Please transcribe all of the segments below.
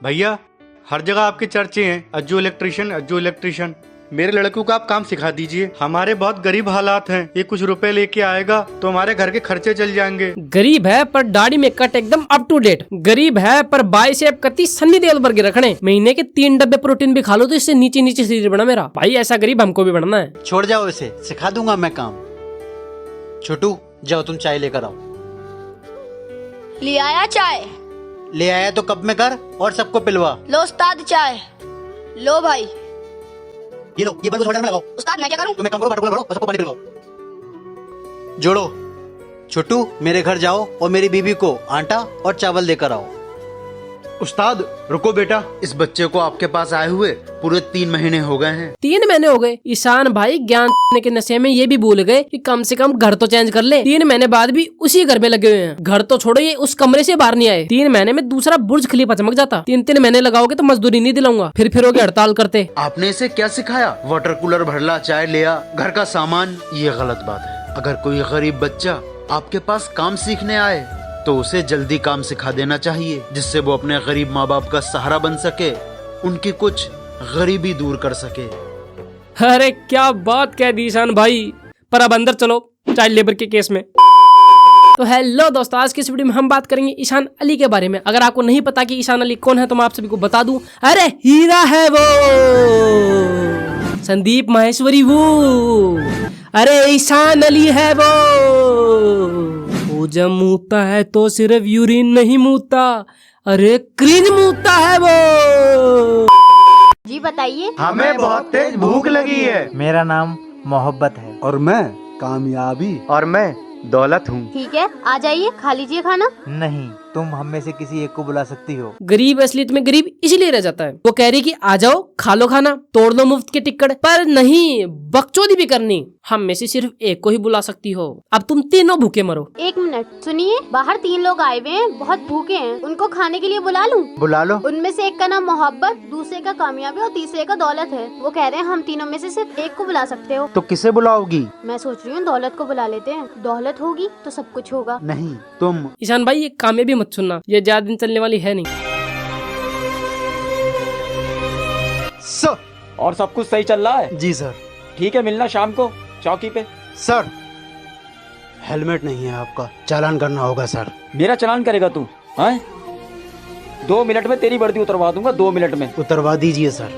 भैया हर जगह आपके चर्चे हैं, अज्जू इलेक्ट्रिशियन अज्जू इलेक्ट्रिशियन। मेरे लड़कों को आप काम सिखा दीजिए। हमारे बहुत गरीब हालात हैं, ये कुछ रुपए लेके आएगा तो हमारे घर के खर्चे चल जाएंगे। गरीब है पर दाढ़ी में कट एकदम अप टू डेट। गरीब है पर बाइसेप कती सन्नी देओल वर्गे रखने। महीने के 3 डब्बे प्रोटीन भी खा लो तो इससे नीचे नीचे शरीर बना मेरा। भाई ऐसा गरीब हमको भी बनना है। छोड़ जाओ इसे, सिखा दूंगा मैं काम। छोटू जाओ तुम चाय लेकर आओ। ले आया चाय? ले आया तो कप में कर और सबको पिलवा। लो उस्ताद चाय। लो भाई। ये लो, ये बल्ब थोड़ा में लगाओ। उस्ताद मैं क्या करूं? तुम्हें काम करो, पार्टिकुलर भरो और सबको पानी पिलवाओ। जोड़ो। छोटू मेरे घर जाओ और मेरी बीबी को आटा और चावल देकर आओ। उस्ताद रुको बेटा, इस बच्चे को आपके पास आए हुए पूरे 3 महीने हो गए हैं। 3 महीने हो गए? ईशान भाई ज्ञान के नशे में ये भी भूल गए कि कम से कम घर तो चेंज कर ले। 3 महीने बाद भी उसी घर में लगे हुए हैं। घर तो छोड़ो, ये उस कमरे से बाहर नहीं आए। 3 महीने में दूसरा बुर्ज खलीफा चमक जाता। 3 महीने लगाओगे तो मजदूरी नहीं दिलाऊंगा। फिर हड़ताल करते। आपने इसे क्या सिखाया? वाटर कूलर भरला, चाय लिया, घर का सामान। ये गलत बात है। अगर कोई गरीब बच्चा आपके पास काम सीखने आए तो उसे जल्दी काम सिखा देना चाहिए, जिससे वो अपने गरीब माँ बाप का सहारा बन सके, उनकी कुछ गरीबी दूर कर सके। अरे क्या बात कह दी ईशान भाई। पर अब अंदर चलो चाइल्ड लेबर के केस में। तो हेलो दोस्तों, आज की इस वीडियो में हम बात करेंगे ईशान अली के बारे में। अगर आपको नहीं पता कि ईशान अली कौन है तो मैं आप सभी को बता दूं। अरे हीरा है वो, संदीप माहेश्वरी वो। अरे ईशान अली है वो जब मुँहता है तो सिर्फ यूरिन नहीं मुँहता, अरे क्रीज मुँहता है वो। जी बताइए। हमें बहुत तेज भूख लगी है। मेरा नाम मोहब्बत है। और मैं कामयाबी। और मैं दौलत हूँ। ठीक है आ जाइए, खा लीजिए खाना। नहीं, तुम हम में से किसी एक को बुला सकती हो। गरीब असलियत में गरीब इसलिए रह जाता है। वो कह रही कि आ जाओ खा लो खाना, तोड़ लो मुफ्त के टिकट, पर नहीं, बकचोदी भी करनी। हम में से सिर्फ एक को ही बुला सकती हो। अब तुम तीनों भूखे मरो। 1 मिनट सुनिए, बाहर 3 लोग आए हुए हैं, बहुत भूखे हैं। उनको खाने के लिए बुला लूं? बुला लो। उनमें से एक का नाम मोहब्बत, दूसरे का कामयाबी और तीसरे का दौलत है। वो कह रहे हैं हम तीनों में से सिर्फ एक को बुला सकते हो। तो किसे बुलाओगी? मैं सोच रही हूँ दौलत को बुला लेते हैं। दौलत होगी तो सब कुछ होगा। नहीं तुम। ईशान भाई ये कामयाबी मत सुनना, ये ज्यादा दिन चलने वाली है नहीं। सर। और सब कुछ सही चल रहा है? जी सर। ठीक है, मिलना शाम को चौकी पे। सर हेलमेट नहीं है आपका, चालान करना होगा सर। मेरा चालान करेगा तू? हैं? 2 मिनट में तेरी वर्दी उतरवा दूंगा, 2 मिनट में। उतरवा दीजिए सर,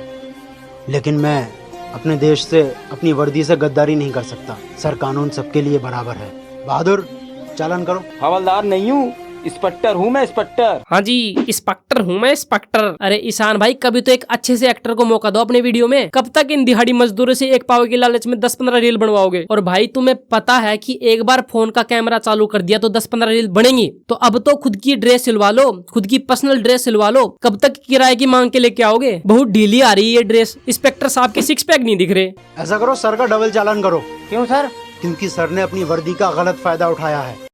लेकिन मैं अपने देश से, अपनी वर्दी से गद्दारी नहीं कर सकता सर। कानून सबके लिए बराबर है। बहादुर चालान करो। हवलदार नहीं हूँ, इंस्पेक्टर हूँ मैं, इंस्पेक्टर। हाँ जी, इंस्पेक्टर हूँ मैं, इंस्पेक्टर। अरे ईशान भाई कभी तो एक अच्छे से एक्टर को मौका दो अपने वीडियो में। कब तक इन दिहाड़ी मजदूरों से एक पाव के लालच में 10-15 रील बनवाओगे? और भाई तुम्हें पता है कि एक बार फोन का कैमरा चालू कर दिया तो 10-15 रील बनेंगी। तो अब तो खुद की ड्रेस सिलवा लो, खुद की पर्सनल ड्रेस सिलवा लो। कब तक किराए की मांग के लेके आओगे? बहुत ढीली आ रही है ये ड्रेस। इंस्पेक्टर साहब के 6 पैक नहीं दिख रहे। ऐसा करो, सर का डबल चालान करो। क्यों सर? क्योंकि सर ने अपनी वर्दी का गलत फायदा उठाया है।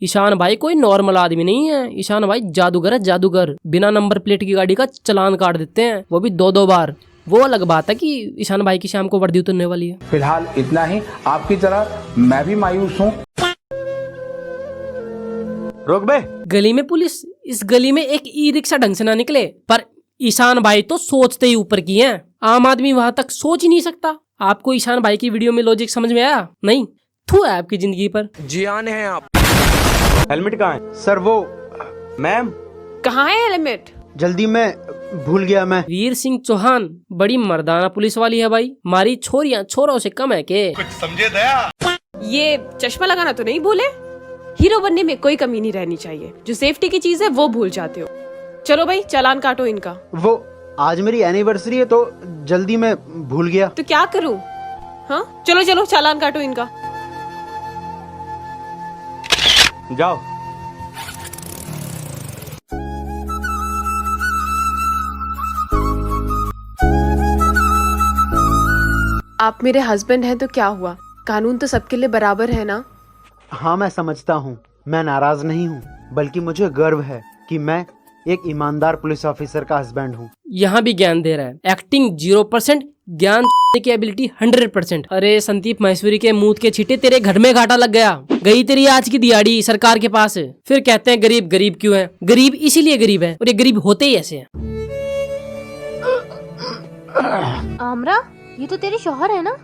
ईशान भाई कोई नॉर्मल आदमी नहीं है। ईशान भाई जादूगर है, जादूगर। बिना नंबर प्लेट की गाड़ी का चालान काट देते हैं, वो भी 2-2 बार। वो अलग बात है कि ईशान भाई की शाम को वर्दी उतरने वाली है। फिलहाल इतना ही। आपकी तरह मैं भी मायूस हूँ। रोक बे। गली में पुलिस, इस गली में एक ई रिक्शा ढंग से ना निकले। पर ईशान भाई तो सोचते ही ऊपर की हैं। आम आदमी वहां तक सोच ही नहीं सकता। आपको ईशान भाई की वीडियो में लॉजिक समझ में आया? नहीं, थू है आपकी जिंदगी पर। जियान है आप। हेलमेट कहाँ है? सर वो मैम कहाँ है हेलमेट? जल्दी में भूल गया मैं। वीर सिंह चौहान बड़ी मर्दाना पुलिस वाली है भाई। मारी छोरियां छोरों से कम है के? कुछ समझे दया? ये चश्मा लगाना तो नहीं भूले? हीरो बनने में कोई कमी नहीं रहनी चाहिए। जो सेफ्टी की चीज है वो भूल जाते हो। चलो भाई चालान काटो इनका। वो आज मेरी एनिवर्सरी है तो जल्दी में भूल गया। तो क्या करूं? हाँ चलो चलो चालान काटो इनका। जाओ। आप मेरे हस्बैंड हैं तो क्या हुआ? कानून तो सबके लिए बराबर है ना? हाँ मैं समझता हूँ, मैं नाराज नहीं हूँ, बल्कि मुझे गर्व है कि मैं एक ईमानदार पुलिस ऑफिसर का हस्बैंड हूँ। यहाँ भी ज्ञान दे रहा है। एक्टिंग 0%, ज्ञान की एबिलिटी 100%। अरे संदीप महेश्वरी के मुंह के छींटे, तेरे घर में घाटा लग गया। गई तेरी आज की दिहाड़ी सरकार के पास। फिर कहते हैं गरीब गरीब क्यों है? गरीब इसीलिए गरीब है, और ये गरीब होते ही ऐसे हैं। आमरा, ये तो तेरे शौहर है ना?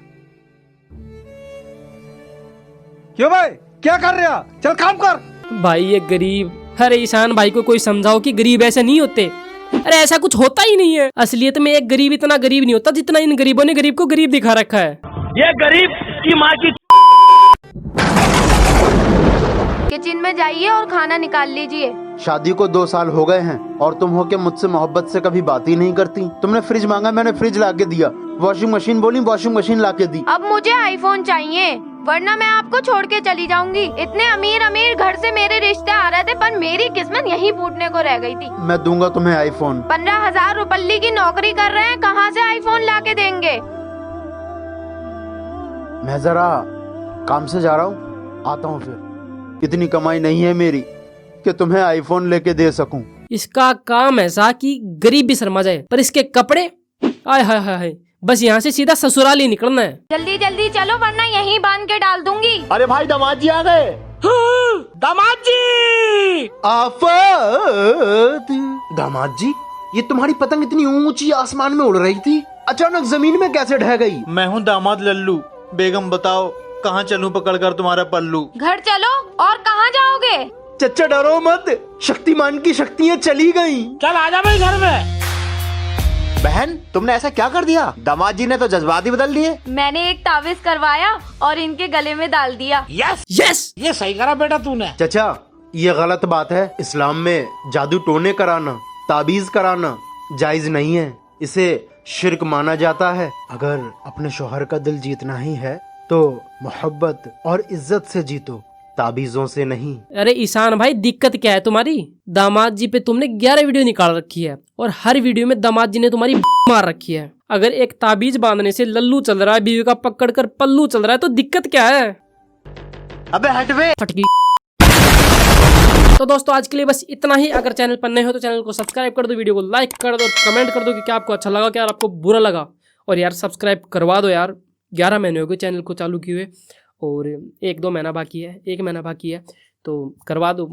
क्यों भाई, क्या कर रहे हो? चल काम कर। भाई ये गरीब, अरे ईशान भाई को कोई समझाओ कि गरीब ऐसे नहीं होते। अरे ऐसा कुछ होता ही नहीं है। असलियत में एक गरीब इतना गरीब नहीं होता जितना इन गरीबों ने गरीब को गरीब दिखा रखा है। ये गरीब की माँ की। किचन में जाइए और खाना निकाल लीजिए। शादी को 2 साल हो गए हैं और तुम हो के मुझसे मोहब्बत से कभी बात ही नहीं करती। तुमने फ्रिज मांगा, मैंने फ्रिज ला के दिया। वॉशिंग मशीन बोली, वॉशिंग मशीन ला के दी। अब मुझे आईफोन चाहिए, वरना मैं आपको छोड़ के चली जाऊंगी। इतने अमीर अमीर घर से मेरे रिश्ते आ रहे थे, पर मेरी किस्मत यहीं फूटने को रह गई थी। मैं दूंगा तुम्हें आईफोन। 15,000 रुपये की नौकरी कर रहे हैं, कहाँ से आईफोन ला के देंगे? मैं जरा काम से जा रहा हूँ, आता हूँ फिर। इतनी कमाई नहीं है मेरी कि तुम्हें आईफोन लेके दे सकूं। इसका काम ऐसा कि गरीब भी शर्मा जाए, पर इसके कपड़े, आय हाय हाय हाय, बस यहाँ से सीधा ससुराल ही निकलना है। जल्दी जल्दी चलो, वरना यहीं बांध के डाल दूंगी। अरे भाई दामाद जी आ गए। दामाद जी। आफत। दामाद जी, ये तुम्हारी पतंग इतनी ऊंची आसमान में उड़ रही थी, अचानक जमीन में कैसे ढह गई? मैं हूँ दामाद लल्लू। बेगम बताओ कहाँ चलूं पकड़कर तुम्हारा पल्लू? घर चलो। और कहाँ जाओगे? चच्चा डरो मत, शक्तिमान की शक्तियाँ चली गई। चल आजा भाई घर में। बहन, तुमने ऐसा क्या कर दिया? दामाद जी ने तो जज्बात ही बदल दिए। मैंने एक तावीज करवाया और इनके गले में डाल दिया। यस यस, ये सही करा बेटा तूने। चचा, ये गलत बात है। इस्लाम में जादू टोने कराना, ताबीज कराना जायज नहीं है। इसे शिर्क माना जाता है। अगर अपने शौहर का दिल जीतना ही है तो मोहब्बत और इज्जत से जीतो, ताबीजों से नहीं। अरे ईशान भाई, दिक्कत क्या है तुम्हारी? दामाद जी पे तुमने 11 वीडियो निकाल रखी है और हर वीडियो में दामाद जी ने तुम्हारी मार रखी है। अगर एक ताबीज बांधने से लल्लू चल रहा है, बीवी का पकड़ कर पल्लू चल रहा है, तो दिक्कत क्या है? अबे हटवे। फटकी। तो दोस्तों आज के लिए बस इतना ही। अगर चैनल पर नए हो तो चैनल को सब्सक्राइब कर दो, वीडियो को लाइक कर दो और कमेंट कर दो कि क्या आपको अच्छा लगा, क्या आपको बुरा लगा। और यार सब्सक्राइब करवा दो यार, 11 महीने हो गए चैनल को चालू किए हुए और 1-2 महीना बाकी है, 1 महीना बाकी है, तो करवा दो।